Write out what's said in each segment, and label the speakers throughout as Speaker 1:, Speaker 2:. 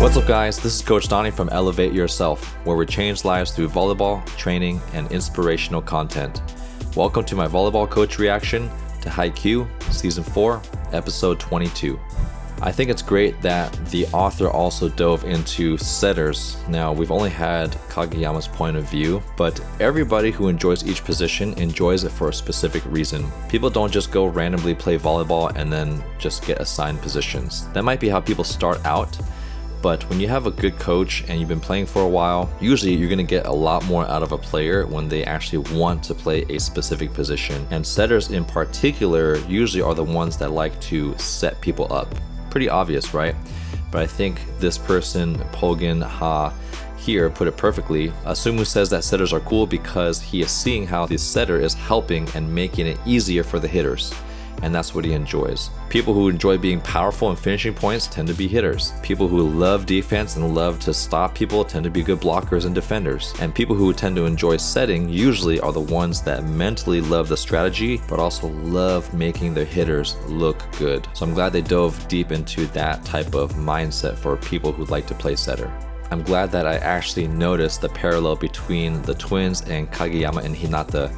Speaker 1: What's up guys, this is Coach Donny from Elevate Yourself, where we change lives through volleyball, training, and inspirational content. Welcome to my Volleyball Coach Reaction to HAIKYUU Season 4, Episode 22. I think it's great that the author also dove into setters. Now, we've only had Kageyama's point of view, but everybody who enjoys each position enjoys it for a specific reason. People don't just go randomly play volleyball and then just get assigned positions. That might be how people start out, but when you have a good coach and you've been playing for a while, usually you're going to get a lot more out of a player when they actually want to play a specific position. And setters in particular usually are the ones that like to set people up. Pretty obvious, right? But I think this person, Pogin Ha, here put it perfectly. Asumu says that setters are cool because he is seeing how the setter is helping and making it easier for the hitters. And that's what he enjoys. People who enjoy being powerful and finishing points tend to be hitters. People who love defense and love to stop people tend to be good blockers and defenders. And people who tend to enjoy setting usually are the ones that mentally love the strategy, but also love making their hitters look good. So I'm glad they dove deep into that type of mindset for people who like to play setter. I'm glad that I actually noticed the parallel between the twins and Kageyama and Hinata.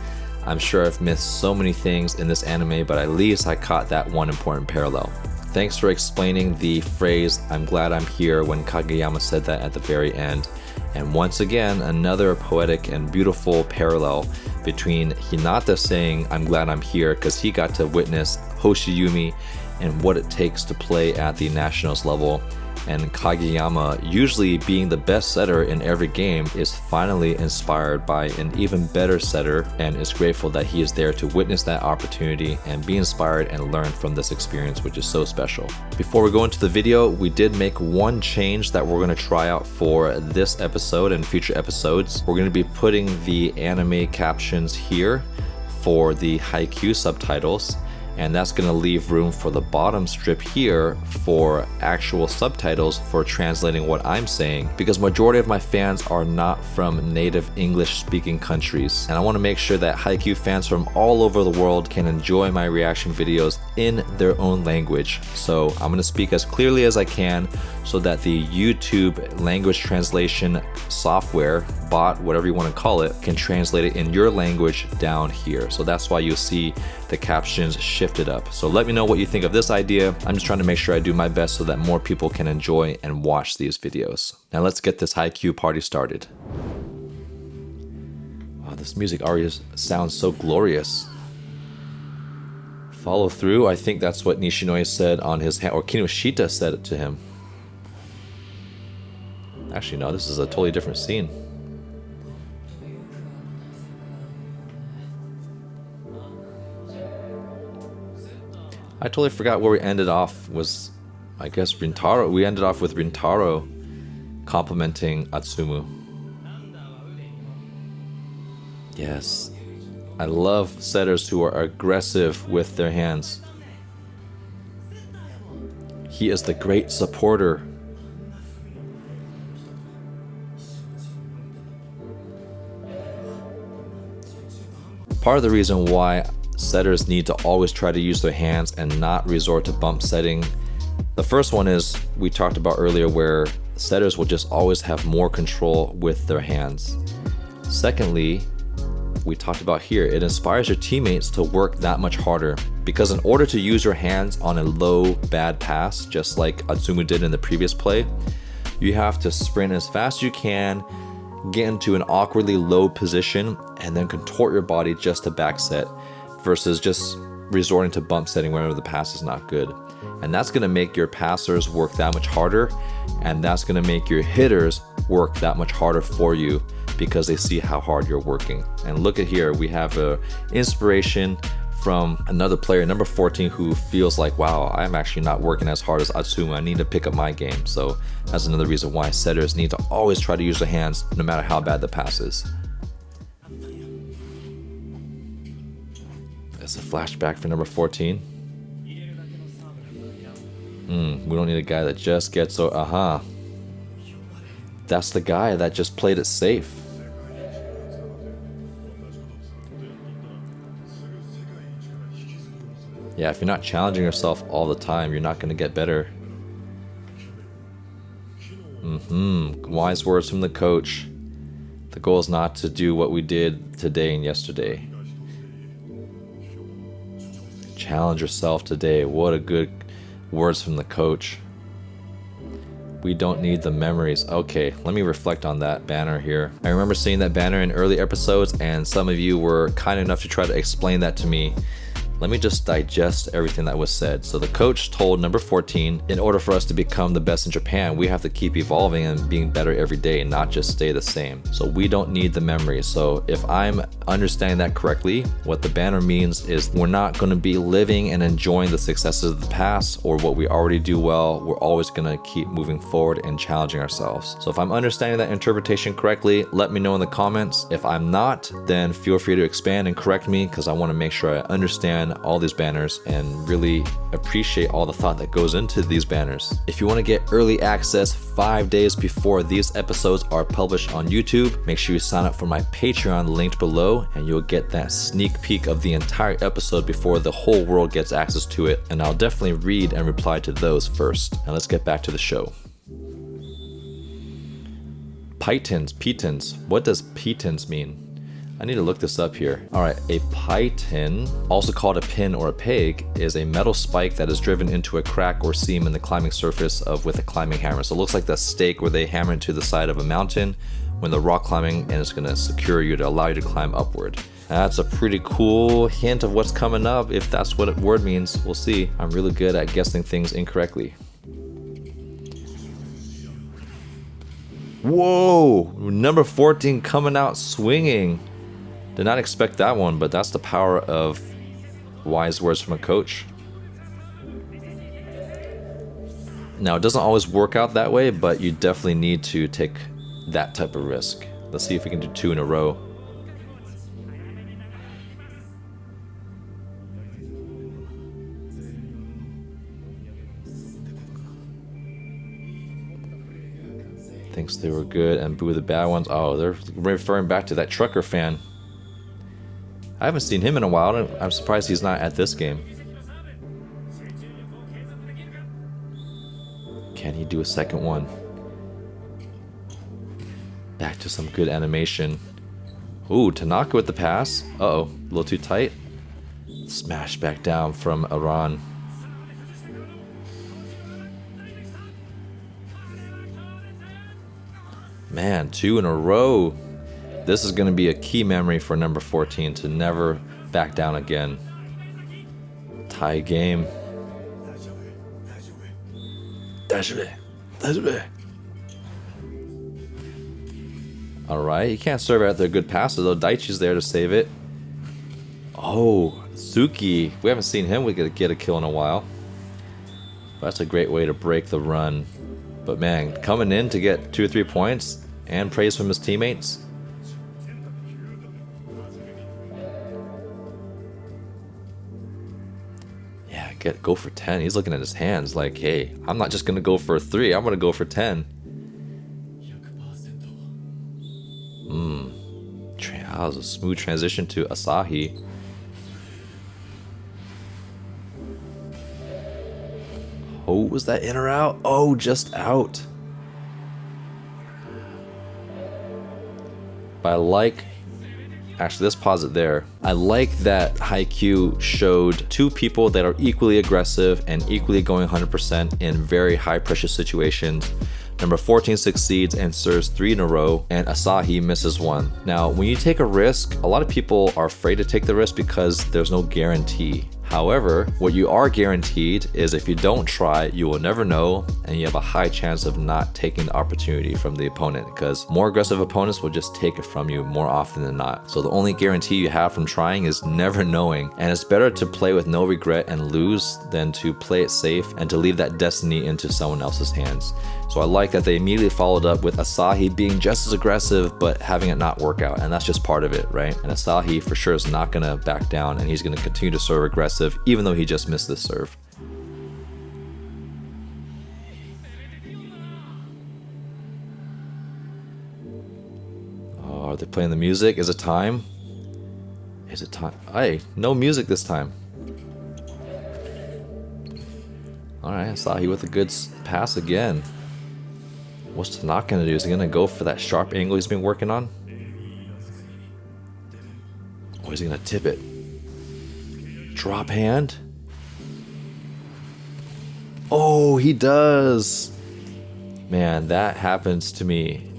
Speaker 1: I'm sure I've missed so many things in this anime, but at least I caught that one important parallel. Thanks for explaining the phrase, "I'm glad I'm here," when Kageyama said that at the very end. And once again, another poetic and beautiful parallel between Hinata saying, "I'm glad I'm here," because he got to witness Hoshiyumi and what it takes to play at the nationals level, and Kageyama, usually being the best setter in every game, is finally inspired by an even better setter and is grateful that he is there to witness that opportunity and be inspired and learn from this experience, which is so special. Before we go into the video, we did make one change that we're going to try out for this episode and future episodes. We're going to be putting the anime captions here for the HAIKYUU subtitles, and that's going to leave room for the bottom strip here for actual subtitles for translating what I'm saying, because majority of my fans are not from native English speaking countries, and I want to make sure that HAIKYUU fans from all over the world can enjoy my reaction videos in their own language. So I'm going to speak as clearly as I can so that the YouTube language translation software, bot, whatever you want to call it, can translate it in your language down here. So that's why you'll see the captions shifted up. So let me know what you think of this idea. I'm just trying to make sure I do my best so that more people can enjoy and watch these videos. Now let's get this HAIKYUU party started. Wow, this music already sounds so glorious. Follow through, I think that's what Nishinoya said on his hand, or Kinoshita said it to him. Actually, no, this is a totally different scene. I totally forgot where we ended off. Was, I guess, Rintaro. We ended off with Rintaro complimenting Atsumu. Yes. I love setters who are aggressive with their hands. He is the great supporter. Part of the reason why setters need to always try to use their hands and not resort to bump setting. The first one is we talked about earlier, where setters will just always have more control with their hands. Secondly, we talked about here, it inspires your teammates to work that much harder, because in order to use your hands on a low, bad pass, just like Atsumu did in the previous play, you have to sprint as fast as you can, get into an awkwardly low position, and then contort your body just to back set, versus just resorting to bump setting whenever the pass is not good. And that's going to make your passers work that much harder, and that's going to make your hitters work that much harder for you because they see how hard you're working. And look at here, we have a inspiration from another player, number 14, who feels like, wow, I'm actually not working as hard as Atsumu. I need to pick up my game. So that's another reason why setters need to always try to use their hands no matter how bad the pass is. It's a flashback for number 14. We don't need a guy that just gets so, That's the guy that just played it safe. Yeah, if you're not challenging yourself all the time, you're not going to get better. Wise words from the coach. The goal is not to do what we did today and yesterday. Challenge yourself today. What a good words from the coach. We don't need the memories. Okay, let me reflect on that banner here. I remember seeing that banner in early episodes, and some of you were kind enough to try to explain that to me. Let me just digest everything that was said. So the coach told number 14, in order for us to become the best in Japan, we have to keep evolving and being better every day, not just stay the same. So we don't need the memory. So if I'm understanding that correctly, what the banner means is we're not going to be living and enjoying the successes of the past or what we already do well. We're always going to keep moving forward and challenging ourselves. So if I'm understanding that interpretation correctly, let me know in the comments. If I'm not, then feel free to expand and correct me, because I want to make sure I understand all these banners and really appreciate all the thought that goes into these banners. If you want to get early access 5 days before these episodes are published on YouTube, make sure you sign up for my Patreon linked below, and you'll get that sneak peek of the entire episode before the whole world gets access to it, and I'll definitely read and reply to those first. Now let's get back to the show. Pitons. What does pitons mean? I need to look this up here. All right, a piton, also called a pin or a peg, is a metal spike that is driven into a crack or seam in the climbing surface with a climbing hammer. So it looks like the stake where they hammer into the side of a mountain when they're rock climbing, and it's gonna secure you to allow you to climb upward. That's a pretty cool hint of what's coming up. If that's what a word means, we'll see. I'm really good at guessing things incorrectly. Whoa, number 14 coming out swinging. Did not expect that one, but that's the power of wise words from a coach. Now, it doesn't always work out that way, but you definitely need to take that type of risk. Let's see if we can do 2 in a row. Thinks they were good and boo the bad ones. Oh, they're referring back to that trucker fan. I haven't seen him in a while, and I'm surprised he's not at this game. Can he do a second one? Back to some good animation. Ooh, Tanaka with the pass. Uh-oh, a little too tight. Smash back down from Aran. Man, 2 in a row. This is going to be a key memory for number 14 to never back down again. Tie game. Alright, you can't serve out their good passes though. Daichi's there to save it. Oh, Suki. We haven't seen him get a kill in a while. That's a great way to break the run. But man, coming in to get 2 or 3 points and praise from his teammates. Yeah, go for 10. He's looking at his hands like, hey, I'm not just gonna go for 3, I'm gonna go for 10. That was a smooth transition to Asahi. Oh, was that in or out? Oh, just out. But I like, actually let's pause it there. I like that Haikyu showed 2 people that are equally aggressive and equally going 100% in very high pressure situations. Number 14 succeeds and serves 3 in a row, and Asahi misses 1. Now, when you take a risk, a lot of people are afraid to take the risk because there's no guarantee. However, what you are guaranteed is if you don't try, you will never know, and you have a high chance of not taking the opportunity from the opponent, because more aggressive opponents will just take it from you more often than not. So the only guarantee you have from trying is never knowing, and it's better to play with no regret and lose than to play it safe and to leave that destiny into someone else's hands. So I like that they immediately followed up with Asahi being just as aggressive but having it not work out, and that's just part of it, right? And Asahi for sure is not going to back down, and he's going to continue to serve aggressive even though he just missed this serve. Oh, are they playing the music? Is it time? Is it time? Hey, no music this time. Alright, Asahi with a good pass again. What's Tanaka gonna do? Is he gonna go for that sharp angle he's been working on? Or is he gonna tip it? Drop hand? Oh, he does! Man, that happens to me.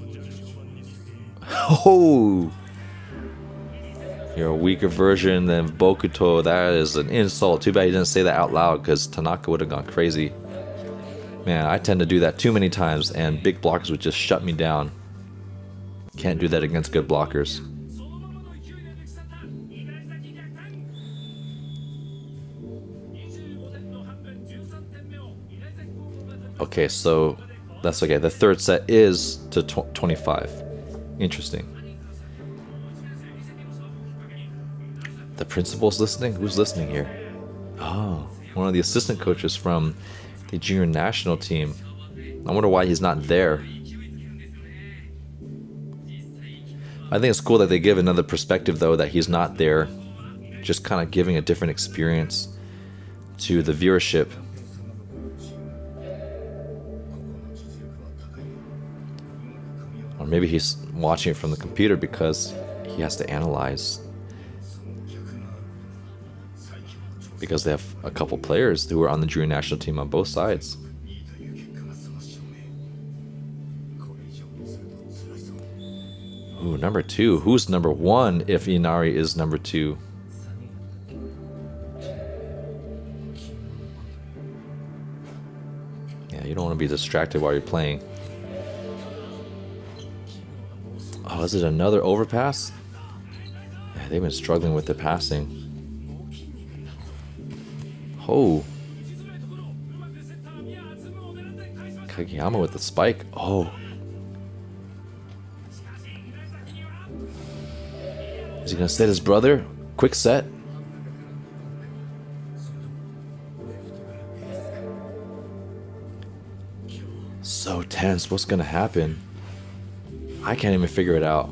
Speaker 1: Oh! You're a weaker version than Bokuto. That is an insult. Too bad he didn't say that out loud, because Tanaka would have gone crazy. Man, I tend to do that too many times, and big blockers would just shut me down. Can't do that against good blockers. Okay, so that's okay. The third set is to 25. Interesting. The principal's listening? Who's listening here? Oh, one of the assistant coaches from the junior national team. I wonder why he's not there. I think it's cool that they give another perspective, though, that he's not there. Just kind of giving a different experience to the viewership. Or maybe he's watching it from the computer because he has to analyze. Because they have a couple players who are on the junior national team on both sides. Ooh, number 2. Who's number 1 if Inari is number 2? Yeah, you don't want to be distracted while you're playing. Oh, is it another overpass? Yeah, they've been struggling with the passing. Oh. Kageyama with the spike. Oh. Is he gonna set his brother? Quick set. So tense. What's gonna happen? I can't even figure it out.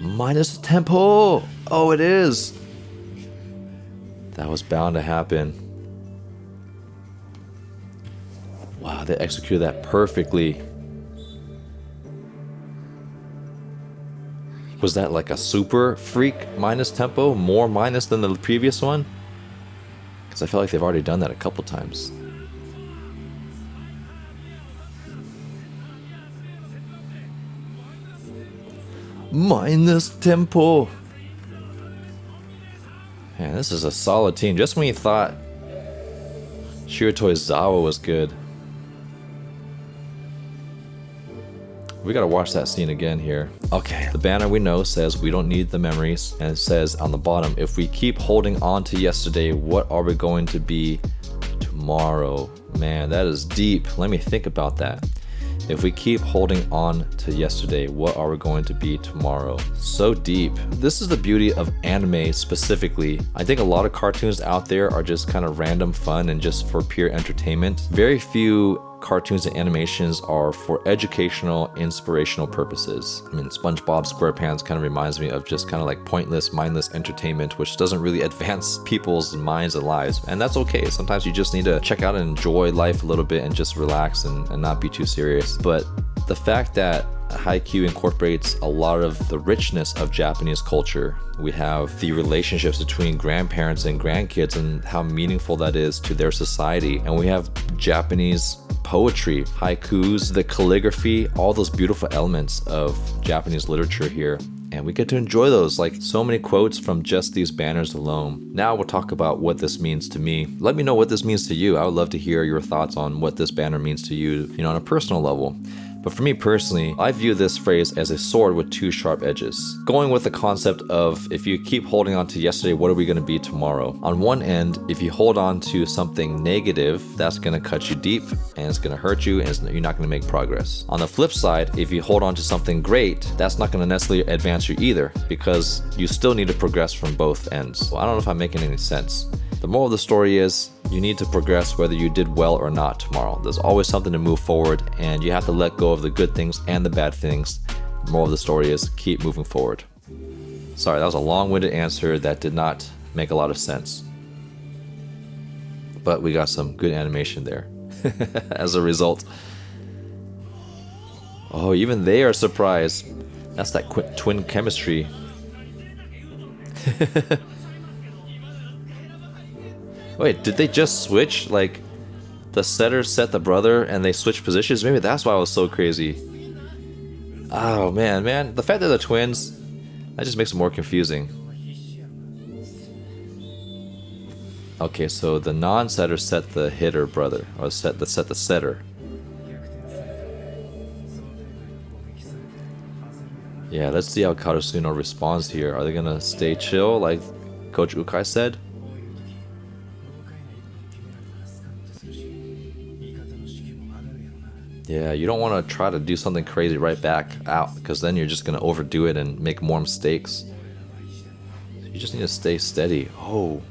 Speaker 1: Minus tempo. Oh, it is. That was bound to happen. Wow, they executed that perfectly. Was that like a super freak minus tempo? More minus than the previous one? Because I feel like they've already done that a couple times. Minus tempo. Man, this is a solid team. Just when you thought Shiratoizawa was good. We gotta watch that scene again here. Okay, the banner we know says we don't need the memories. And it says on the bottom, if we keep holding on to yesterday, what are we going to be tomorrow? Man, that is deep. Let me think about that. If we keep holding on to yesterday, what are we going to be tomorrow? So deep. This is the beauty of anime specifically. I think a lot of cartoons out there are just kind of random fun and just for pure entertainment. Very few cartoons and animations are for educational, inspirational purposes. I mean, SpongeBob SquarePants kind of reminds me of just kind of like pointless, mindless entertainment, which doesn't really advance people's minds and lives. And that's okay. Sometimes you just need to check out and enjoy life a little bit and just relax and not be too serious. But the fact that Haikyu incorporates a lot of the richness of Japanese culture. We have the relationships between grandparents and grandkids and how meaningful that is to their society. And we have Japanese poetry, haikus, the calligraphy, all those beautiful elements of Japanese literature here. And we get to enjoy those, like so many quotes from just these banners alone. Now we'll talk about what this means to me. Let me know what this means to you. I would love to hear your thoughts on what this banner means to you, on a personal level. But for me personally, I view this phrase as a sword with two sharp edges. Going with the concept of if you keep holding on to yesterday, what are we going to be tomorrow? On one end, if you hold on to something negative, that's going to cut you deep and it's going to hurt you and you're not going to make progress. On the flip side, if you hold on to something great, that's not going to necessarily advance you either because you still need to progress from both ends. Well, I don't know if I'm making any sense. The moral of the story is you need to progress whether you did well or not tomorrow. There's always something to move forward and you have to let go of the good things and the bad things. The moral of the story is keep moving forward. Sorry, that was a long-winded answer that did not make a lot of sense. But we got some good animation there. as a result. Oh, even they are surprised. That's that twin chemistry. Wait, did they just switch? Like, the setter set the brother and they switched positions? Maybe that's why I was so crazy. Oh, man. The fact that they're twins, that just makes it more confusing. Okay, so the non-setter set the hitter brother, or set the setter. Yeah, let's see how Karasuno responds here. Are they gonna stay chill like Coach Ukai said? Yeah, you don't want to try to do something crazy right back out, because then you're just gonna overdo it and make more mistakes. You just need to stay steady. Oh.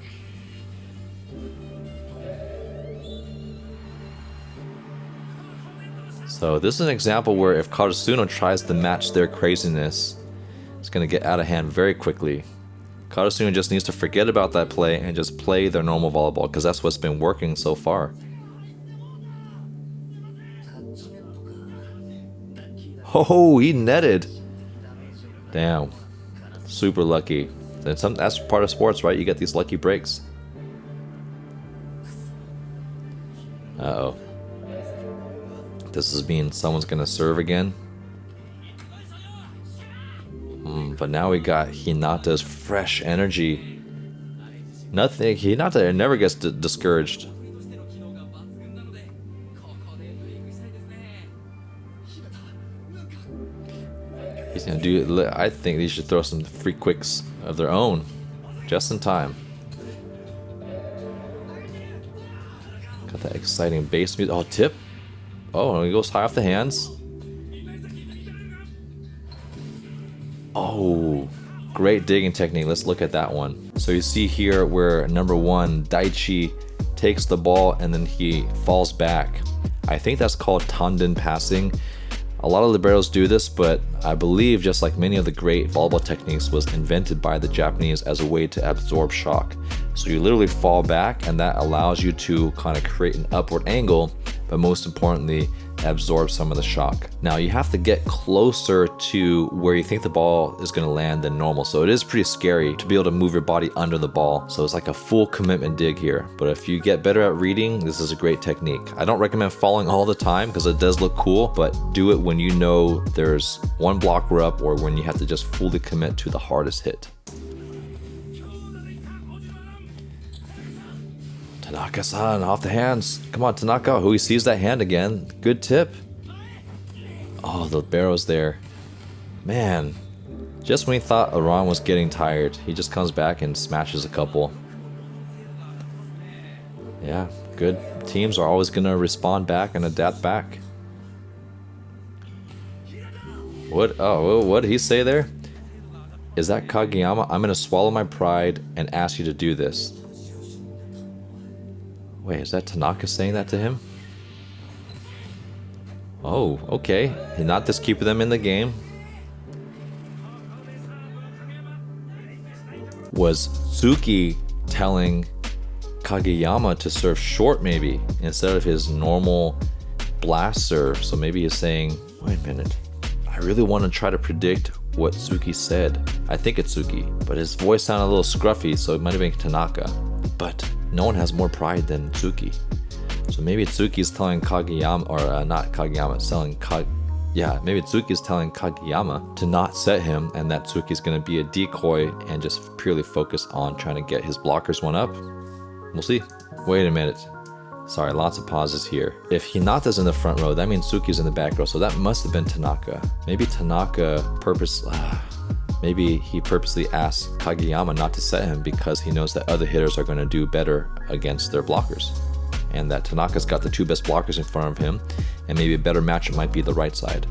Speaker 1: So this is an example where if Karasuno tries to match their craziness, it's going to get out of hand very quickly. Karasuno just needs to forget about that play and just play their normal volleyball, because that's what's been working so far. Oh, he netted. Damn. Super lucky. That's part of sports, right? You get these lucky breaks. Uh-oh. This is mean someone's gonna serve again. But now we got Hinata's fresh energy. Nothing. Hinata never gets discouraged. He's gonna do. I think they should throw some free quicks of their own, just in time. Got that exciting bass music. Oh, tip. Oh, he goes high off the hands. Oh, great digging technique. Let's look at that one. So you see here where number one, Daichi, takes the ball and then he falls back. I think that's called tanden passing. A lot of liberos do this, but I believe, just like many of the great volleyball techniques, was invented by the Japanese as a way to absorb shock. So you literally fall back, and that allows you to kind of create an upward angle, but most importantly, absorb some of the shock. Now you have to get closer to where you think the ball is going to land than normal, so it is pretty scary to be able to move your body under the ball. So it's like a full commitment dig here, but if you get better at reading, this is a great technique. I don't recommend falling all the time because it does look cool, but do it when you know there's one blocker up or when you have to just fully commit to the hardest hit. Tanaka-san, off the hands. Come on, Tanaka. Who he sees that hand again. Good tip. Oh, the barrow's there. Man, just when he thought Iran was getting tired, he just comes back and smashes a couple. Yeah, good teams are always going to respond back and adapt back. What? Oh, what did he say there? Is that Kageyama? I'm going to swallow my pride and ask you to do this. Wait, is that Tanaka saying that to him? Oh, okay. Hinata's keeping them in the game. Was Tsuki telling Kageyama to serve short maybe, instead of his normal blast serve? So maybe he's saying, wait a minute, I really want to try to predict what Tsuki said. I think it's Tsuki, but his voice sounded a little scruffy, so it might have been Tanaka. But no one has more pride than Tsuki. So maybe Tsuki's telling Kageyama, or not Kageyama, maybe Tsuki's telling Kageyama to not set him, and that Tsuki's going to be a decoy and just purely focus on trying to get his blockers one up. We'll see. Wait a minute. Sorry, lots of pauses here. If Hinata's in the front row, that means Tsuki's in the back row, so that must have been Tanaka. Maybe Tanaka maybe he purposely asked Kageyama not to set him because he knows that other hitters are going to do better against their blockers, and that Tanaka's got the two best blockers in front of him, and maybe a better matchup might be the right side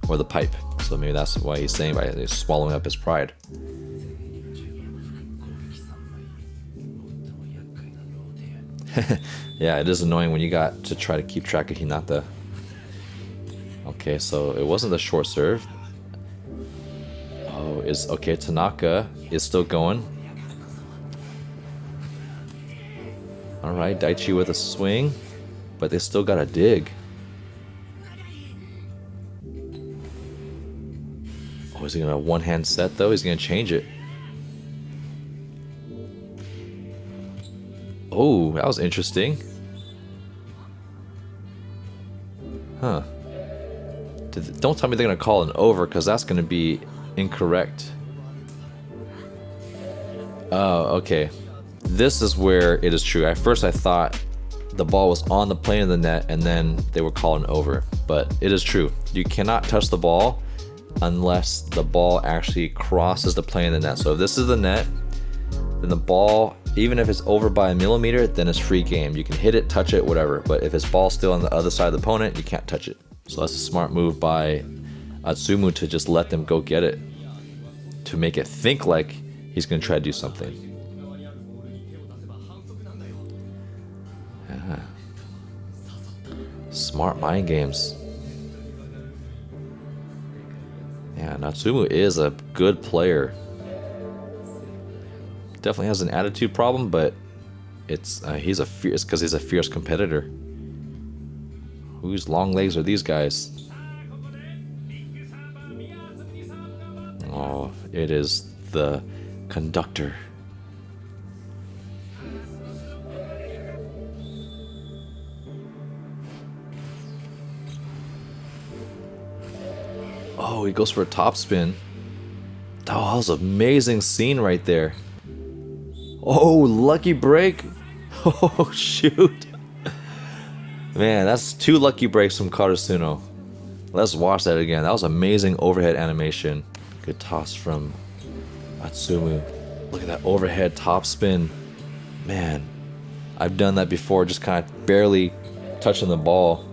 Speaker 1: or the pipe. So maybe that's why he's saying by swallowing up his pride. Yeah, it is annoying when you got to try to keep track of Hinata. Okay, so it wasn't the short serve. Oh, okay, Tanaka is still going. Alright, Daichi with a swing. but they still gotta dig. Oh, is he gonna one-hand set though? He's gonna change it. Oh, that was interesting. Huh. Don't tell me they're gonna call an over, because that's gonna be incorrect. Oh, okay. This is where it is true. At first I thought the ball was on the plane of the net and then they were calling over. But it is true. You cannot touch the ball unless the ball actually crosses the plane of the net. So if this is the net, then the ball, even if it's over by a millimeter, then it's free game. You can hit it, touch it, whatever. But if his ball's still on the other side of the opponent, you can't touch it. So that's a smart move by Atsumu to just let them go get it, to make it think like he's going to try to do something. Yeah. Smart mind games. Yeah, Natsumu is a good player. Definitely has an attitude problem, but it's because he's a fierce competitor. Whose long legs are these guys? Oh, it is the conductor. Oh, he goes for a top spin. Oh, that was an amazing scene right there. Oh, lucky break. Oh, shoot. Man, that's 2 lucky breaks from Karasuno. Let's watch that again. That was amazing overhead animation. Good toss from Atsumu. Look at that overhead top spin. Man, I've done that before, just kind of barely touching the ball.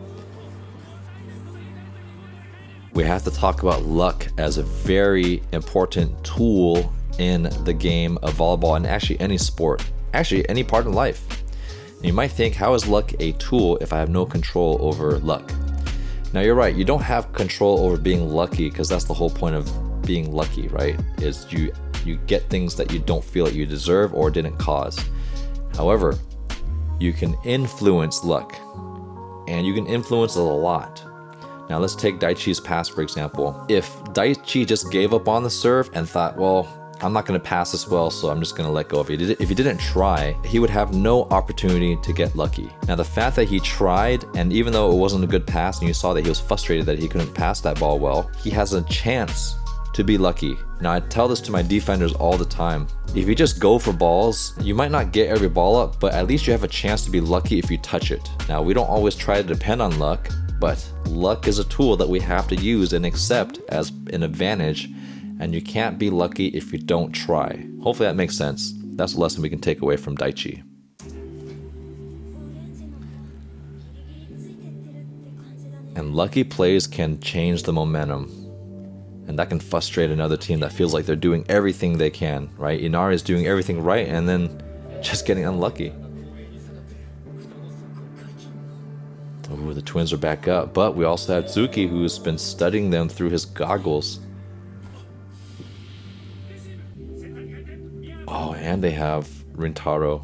Speaker 1: We have to talk about luck as a very important tool in the game of volleyball, and actually any sport, actually any part of life. And you might think, how is luck a tool if I have no control over luck? Now you're right, you don't have control over being lucky, because that's the whole point of being lucky, right? Is you get things that you don't feel that you deserve or didn't cause. However, you can influence luck, and you can influence it a lot. Now let's take Daichi's pass for example. If Daichi just gave up on the serve and thought, well, I'm not going to pass this well, so I'm just going to let go of it. If he didn't try, he would have no opportunity to get lucky. Now the fact that he tried, and even though it wasn't a good pass and you saw that he was frustrated that he couldn't pass that ball well, he has a chance to be lucky. Now I tell this to my defenders all the time. If you just go for balls, you might not get every ball up, but at least you have a chance to be lucky if you touch it. Now we don't always try to depend on luck, but luck is a tool that we have to use and accept as an advantage, and you can't be lucky if you don't try. Hopefully that makes sense. That's a lesson we can take away from Daichi. And lucky plays can change the momentum, and that can frustrate another team that feels like they're doing everything they can, right? Inari is doing everything right and then just getting unlucky. Oh, the twins are back up, but we also have Tsuki, who's been studying them through his goggles. Oh, and they have Rintaro.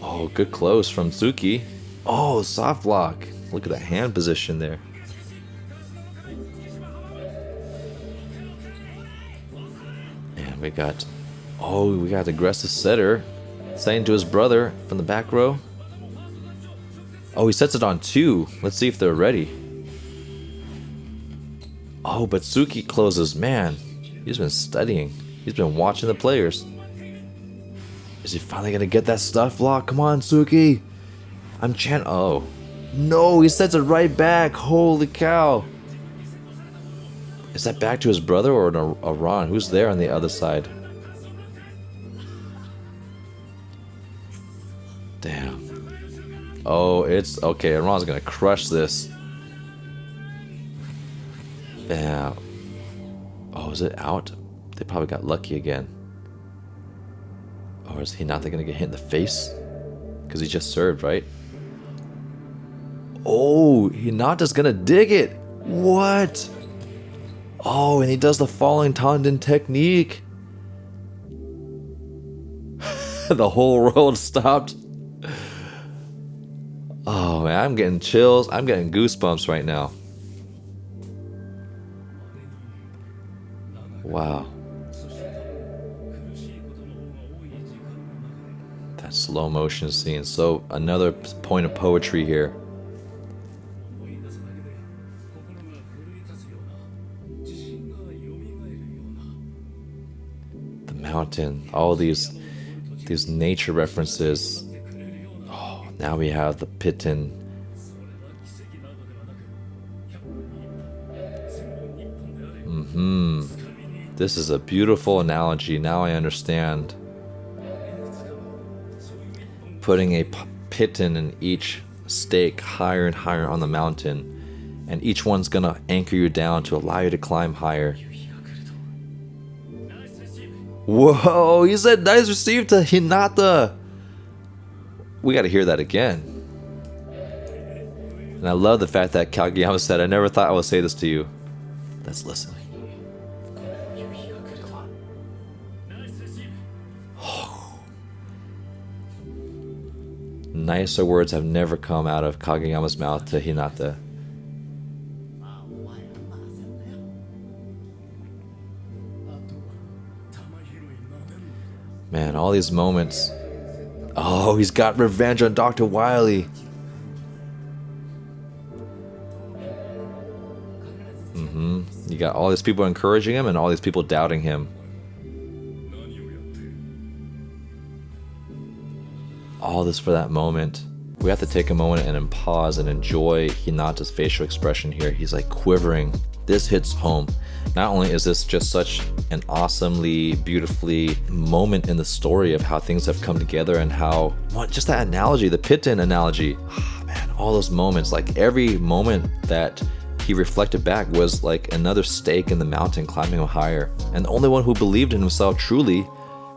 Speaker 1: Oh, good close from Tsuki. Oh, soft block. Look at that hand position there. And we got the aggressive setter saying to his brother from the back row. Oh, he sets it on 2. Let's see if they're ready. Oh, but Tsuki closes. Man, he's been studying. He's been watching the players. Is he finally gonna get that stuff block? Come on, Tsuki. Oh. No, he sets it right back. Holy cow. Is that back to his brother or a Ron? Who's there on the other side? Damn. Oh, it's okay. Ron's gonna crush this. Damn. Oh, is it out? They probably got lucky again. Or is Hinata gonna get hit in the face? Because he just served, right? Oh, Hinata's gonna dig it. What? Oh, and he does the falling tanden technique. The whole world stopped. Oh man, I'm getting chills. I'm getting goosebumps right now. Wow. That slow motion scene. So another point of poetry here. The mountain, all these nature references. Oh, now we have the pitten. This is a beautiful analogy. Now I understand. Putting a pitten in each stake higher and higher on the mountain, and each one's gonna anchor you down to allow you to climb higher. Whoa, he said nice receive to Hinata. We gotta hear that again. And I love the fact that Kageyama said, I never thought I would say this to you. Let's listen. Nicer words have never come out of Kageyama's mouth to Hinata. Man, all these moments. Oh, he's got revenge on Dr. Wily. You got all these people encouraging him and all these people doubting him. All this for that moment. We have to take a moment and pause and enjoy Hinata's facial expression here. He's like quivering. This hits home. Not only is this just such an awesomely, beautifully moment in the story of how things have come together and how, just that analogy, the pitten analogy. Oh, man, all those moments, like every moment that he reflected back was like another stake in the mountain climbing him higher. And the only one who believed in himself truly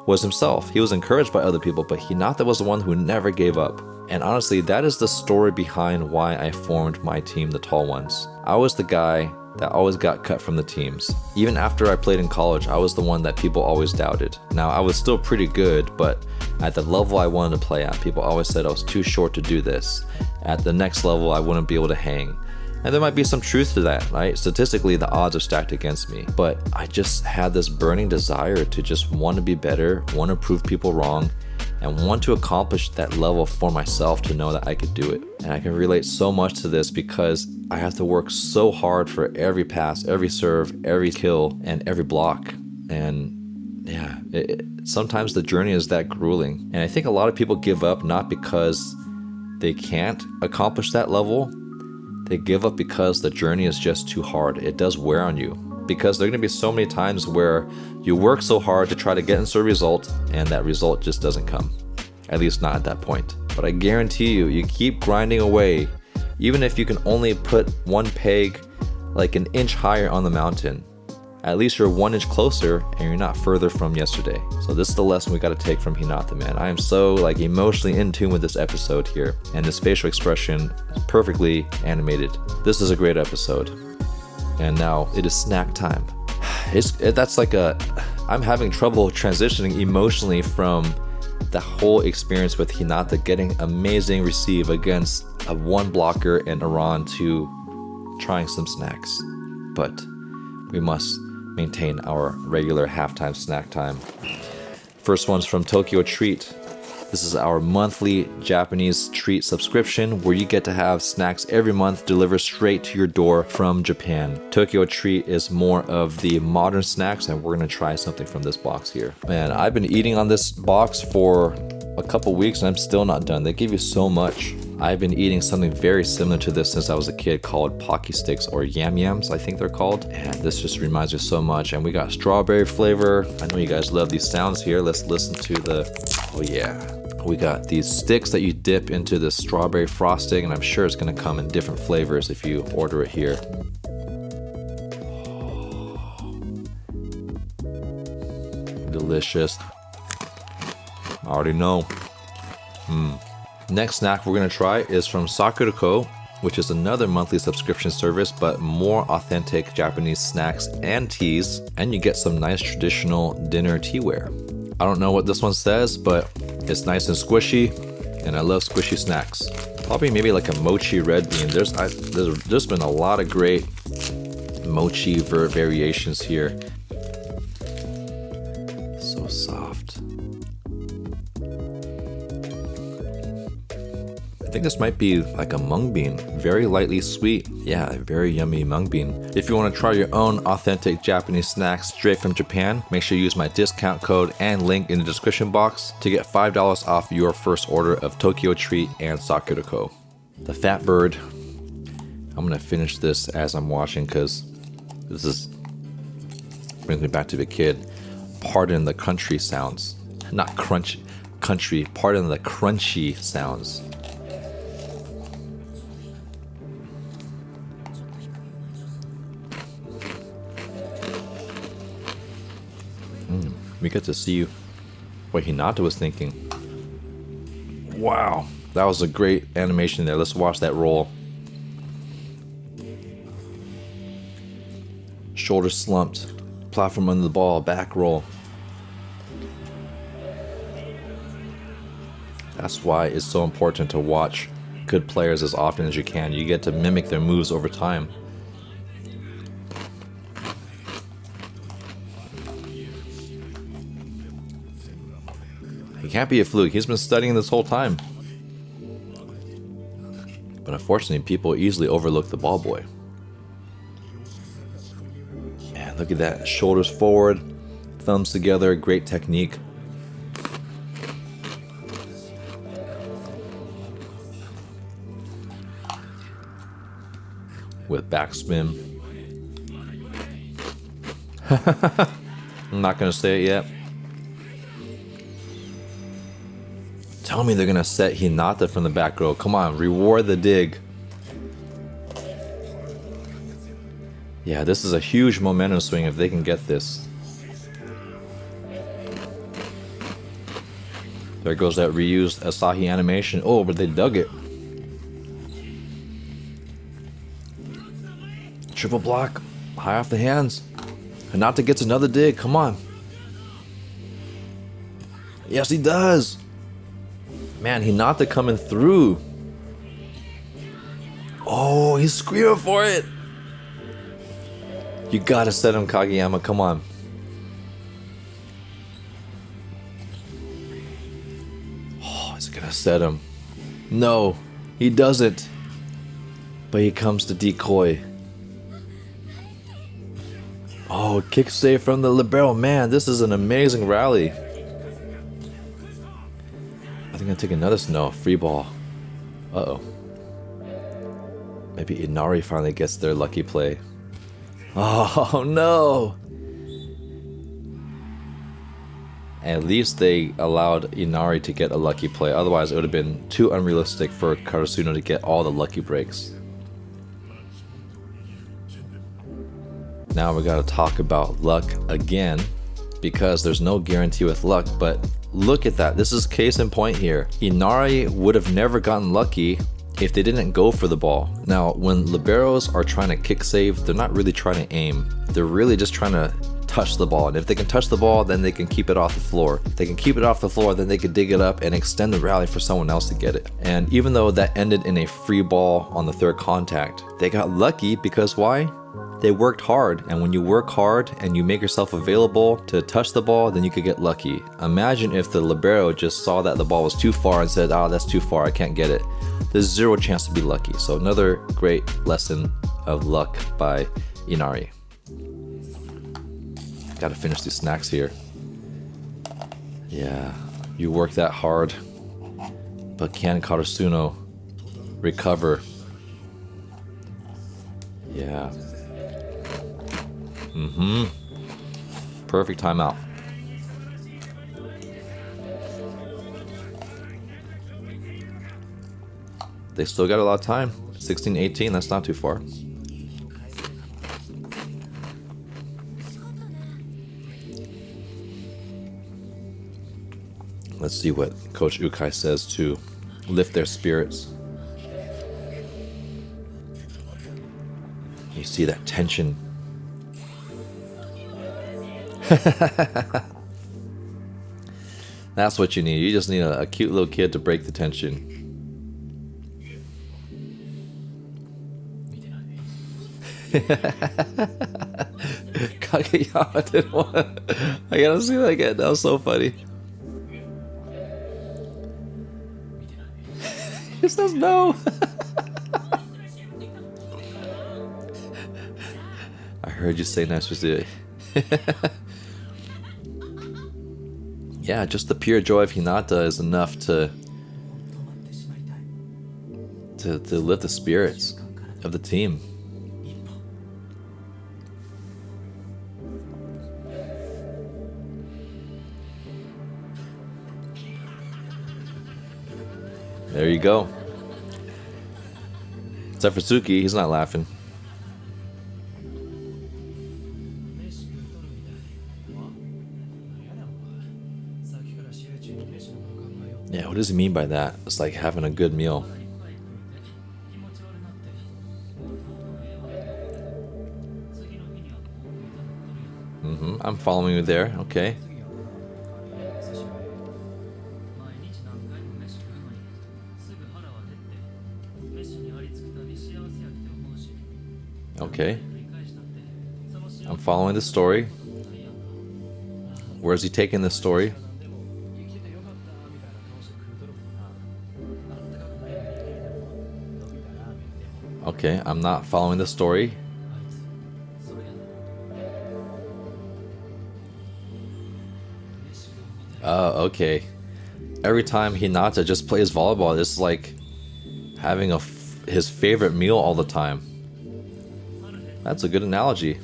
Speaker 1: was himself. He was encouraged by other people, but Hinata was the one who never gave up. And honestly, that is the story behind why I formed my team, the Tall Ones. I was the guy that always got cut from the teams. Even after I played in college, I was the one that people always doubted. Now, I was still pretty good, but at the level I wanted to play at, people always said I was too short to do this. At the next level, I wouldn't be able to hang. And there might be some truth to that, right? Statistically, the odds are stacked against me. But I just had this burning desire to just want to be better, want to prove people wrong, and want to accomplish that level for myself to know that I could do it. And I can relate so much to this because I have to work so hard for every pass, every serve, every kill, and every block. And yeah, sometimes the journey is that grueling. And I think a lot of people give up not because they can't accomplish that level. They give up because the journey is just too hard. It does wear on you. Because there are going to be so many times where you work so hard to try to get into a result and that result just doesn't come. At least not at that point. But I guarantee you, you keep grinding away. Even if you can only put one peg like an inch higher on the mountain, at least you're 1 inch closer and you're not further from yesterday. So this is the lesson we got to take from Hinata, man. I am so like emotionally in tune with this episode here, and this facial expression is perfectly animated. This is a great episode. And now it is snack time. I'm having trouble transitioning emotionally from the whole experience with Hinata getting amazing receive against a one blocker and Iran to trying some snacks. But we must maintain our regular halftime snack time. First one's from Tokyo Treat. This is our monthly Japanese treat subscription where you get to have snacks every month delivered straight to your door from Japan. Tokyo Treat is more of the modern snacks, and we're gonna try something from this box here. Man, I've been eating on this box for a couple weeks and I'm still not done. They give you so much. I've been eating something very similar to this since I was a kid called Pocky Sticks or Yam Yams, I think they're called. And this just reminds me so much. And we got strawberry flavor. I know you guys love these sounds here. Let's listen to the, oh yeah. We got these sticks that you dip into the strawberry frosting, and I'm sure it's gonna come in different flavors if you order it here. Delicious. I already know. Next snack we're gonna try is from Sakurako, which is another monthly subscription service, but more authentic Japanese snacks and teas, and you get some nice traditional dinner teaware. I don't know what this one says, but it's nice and squishy, and I love squishy snacks. Probably maybe like a mochi red bean. There's been a lot of great mochi variations here. So soft. I think this might be like a mung bean, very lightly sweet. Yeah, very yummy mung bean. If you want to try your own authentic Japanese snacks straight from Japan, make sure you use my discount code and link in the description box to get $5 off your first order of Tokyo Treat and Sakura. The Fat Bird. I'm gonna finish this as I'm watching because this brings me back to the kid. Pardon the country sounds, not country. Pardon the crunchy sounds. We get to see what Hinata was thinking. Wow, that was a great animation there. Let's watch that roll. Shoulder slumped, platform under the ball, back roll. That's why it's so important to watch good players as often as you can. You get to mimic their moves over time. It can't be a fluke. He's been studying this whole time. But unfortunately, people easily overlook the ball boy. Man, look at that. Shoulders forward, thumbs together, great technique. With backspin. I'm not going to say it yet. Tell me they're gonna set Hinata from the back row. Come on, reward the dig. Yeah, this is a huge momentum swing if they can get this. There goes that reused Asahi animation. Oh, but they dug it. Triple block, high off the hands. Hinata gets another dig, come on. Yes, he does. Man, Hinata coming through. Oh, he's screaming for it. You gotta set him, Kageyama, come on. Oh, is it gonna set him? No, he doesn't. But he comes to decoy. Oh, kick save from the libero. Man, this is an amazing rally. I think I'll take another snow. Free ball. Uh-oh. Maybe Inari finally gets their lucky play. Oh, no! At least they allowed Inari to get a lucky play. Otherwise, it would have been too unrealistic for Karasuno to get all the lucky breaks. Now we gotta talk about luck again, because there's no guarantee with luck, but look at that. This is case in point here. Inari would have never gotten lucky if they didn't go for the ball. Now, when liberos are trying to kick save, they're not really trying to aim. They're really just trying to touch the ball. And if they can touch the ball, then they can keep it off the floor. If they can keep it off the floor, then they can dig it up and extend the rally for someone else to get it. And even though that ended in a free ball on the third contact, they got lucky because why? They worked hard, and when you work hard and you make yourself available to touch the ball, then you could get lucky. Imagine if the libero just saw that the ball was too far and said, "Ah, that's too far, I can't get it." There's zero chance to be lucky. So another great lesson of luck by Inari. Gotta finish these snacks here. Yeah, you work that hard, but can Karasuno recover? Yeah. Perfect timeout. They still got a lot of time. 16-18, that's not too far. Let's see what Coach Ukai says to lift their spirits. You see that tension. That's what you need. You just need a cute little kid to break the tension. Kageyama didn't want. I gotta see that again. That was so funny. He says no. I heard you say nice was it. Yeah, just the pure joy of Hinata is enough to lift the spirits of the team. There you go. Except for Suki, he's not laughing. Yeah, what does he mean by that? It's like having a good meal. I'm following you there, okay. Okay. I'm following the story. Where's he taking this story? Okay, I'm not following the story. Oh, okay. Every time Hinata just plays volleyball, it's like having his favorite meal all the time. That's a good analogy.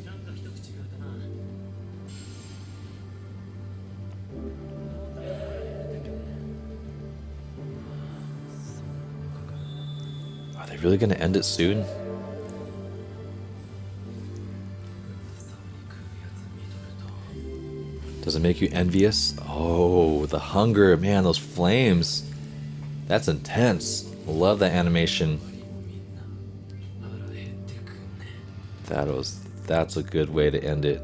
Speaker 1: Are they really gonna end it soon? Does it make you envious? Oh, the hunger, man, those flames. That's intense. Love that animation. That's a good way to end it.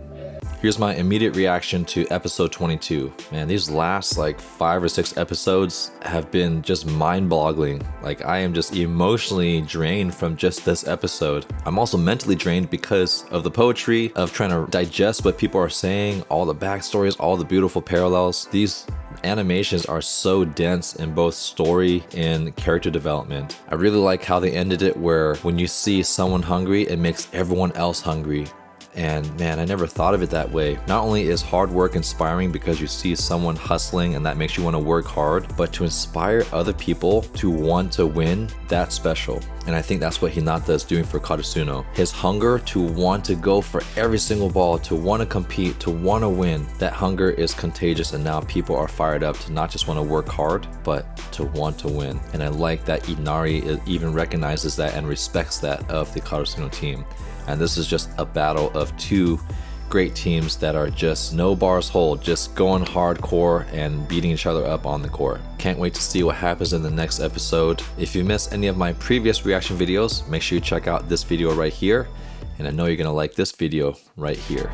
Speaker 1: Here's my immediate reaction to episode 22. Man, these last like 5 or 6 episodes have been just mind-boggling. Like, I am just emotionally drained from just this episode. I'm also mentally drained because of the poetry, of trying to digest what people are saying, all the backstories, all the beautiful parallels. These animations are so dense in both story and character development. I really like how they ended it where when you see someone hungry, it makes everyone else hungry. And man, I never thought of it that way. Not only is hard work inspiring because you see someone hustling and that makes you want to work hard, but to inspire other people to want to win, that's special. And I think that's what Hinata is doing for Karasuno. His hunger to want to go for every single ball, to want to compete, to want to win, that hunger is contagious, and now people are fired up to not just want to work hard, but to want to win. And I like that Inari even recognizes that and respects that of the Karasuno team. And this is just a battle of 2 great teams that are just no bars hold, just going hardcore and beating each other up on the court. Can't wait to see what happens in the next episode. If you missed any of my previous reaction videos, make sure you check out this video right here. And I know you're gonna like this video right here.